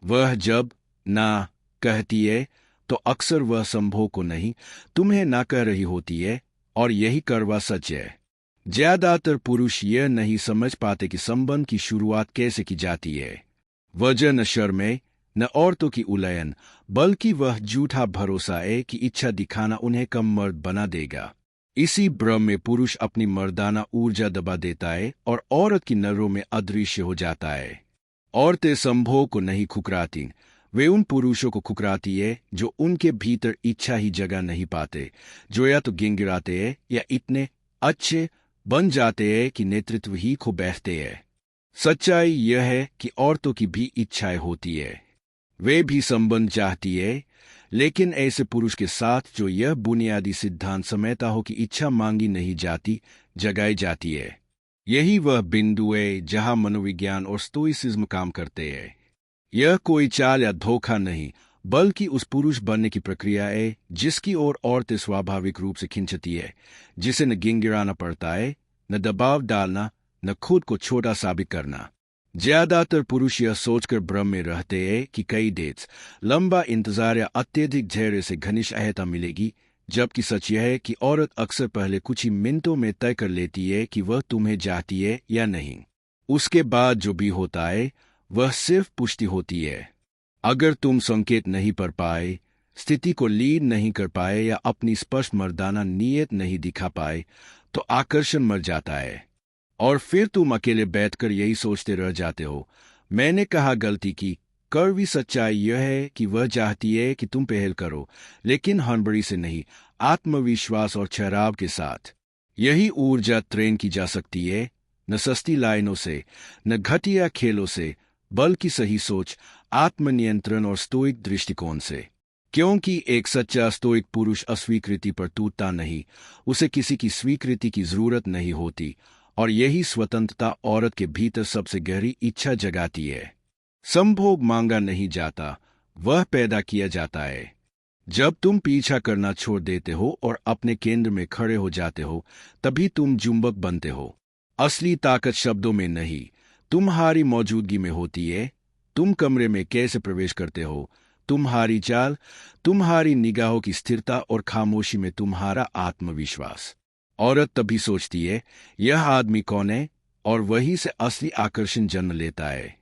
वह जब ना कहती है तो अक्सर वह संभोग को नहीं, तुम्हें ना कह रही होती है, और यही कड़वा सच है। ज्यादातर पुरुष यह नहीं समझ पाते कि संबंध की शुरुआत कैसे की जाती है। वजह न शर्म न औरतों की उलयन, बल्कि वह झूठा भरोसा है कि इच्छा दिखाना उन्हें कम मर्द बना देगा। इसी भ्रम में पुरुष अपनी मर्दाना ऊर्जा दबा देता है और औरत की नजरों में अदृश्य हो जाता है। औरतें संभोग को नहीं खुकराती, वे उन पुरुषों को खुकराती है जो उनके भीतर इच्छा ही जगह नहीं पाते, जो या तो गिंगिराते हैं या इतने अच्छे बन जाते हैं कि नेतृत्व ही खो बैठते हैं। सच्चाई यह है कि औरतों की भी इच्छाएं होती है, वे भी संबंध चाहती है, लेकिन ऐसे पुरुष के साथ जो यह बुनियादी सिद्धांत समझता हो कि इच्छा मांगी नहीं जाती, जगाई जाती है। यही वह बिंदु है जहां मनोविज्ञान और स्टोइसिज्म काम करते हैं। यह कोई चाल या धोखा नहीं, बल्कि उस पुरुष बनने की प्रक्रिया है जिसकी ओर औरतें स्वाभाविक रूप से खिंचती है, जिसे न गिंगिराना पड़ता है, न दबाव डालना, न खुद को छोटा साबित करना। ज्यादातर पुरुष यह सोचकर भ्रम में रहते हैं कि कई डेट्स, लंबा इंतजार या अत्यधिक धैर्य से घनिष्ठता मिलेगी, जबकि सच यह है कि औरत अक्सर पहले कुछ ही मिनटों में तय कर लेती है कि वह तुम्हें चाहती है या नहीं। उसके बाद जो भी होता है वह सिर्फ पुष्टि होती है। अगर तुम संकेत नहीं पढ़ पाए, स्थिति को लीड नहीं कर पाए या अपनी स्पष्ट मर्दाना नीयत नहीं दिखा पाए, तो आकर्षण मर जाता है और फिर तुम अकेले बैठकर यही सोचते रह जाते हो, मैंने कहा गलती की। कड़वी सच्चाई यह है कि वह चाहती है कि तुम पहल करो, लेकिन हड़बड़ी से नहीं, आत्मविश्वास और ठहराव के साथ। यही ऊर्जा ट्रेन की जा सकती है, न सस्ती लाइनों से, न घटिया खेलों से, बल्कि सही सोच, आत्मनियंत्रण और स्टोइक दृष्टिकोण से। क्योंकि एक सच्चा स्टोइक पुरुष अस्वीकृति पर टूटता नहीं, उसे किसी की स्वीकृति की जरूरत नहीं होती, और यही स्वतंत्रता औरत के भीतर सबसे गहरी इच्छा जगाती है। संभोग मांगा नहीं जाता, वह पैदा किया जाता है। जब तुम पीछा करना छोड़ देते हो और अपने केंद्र में खड़े हो जाते हो, तभी तुम जुंबक बनते हो। असली ताकत शब्दों में नहीं, तुम्हारी मौजूदगी में होती है। तुम कमरे में कैसे प्रवेश करते हो, तुम्हारी चाल, तुम्हारी निगाहों की स्थिरता और खामोशी में तुम्हारा आत्मविश्वास। औरत तभी सोचती है, यह आदमी कौन है, और वहीं से असली आकर्षण जन्म लेता है।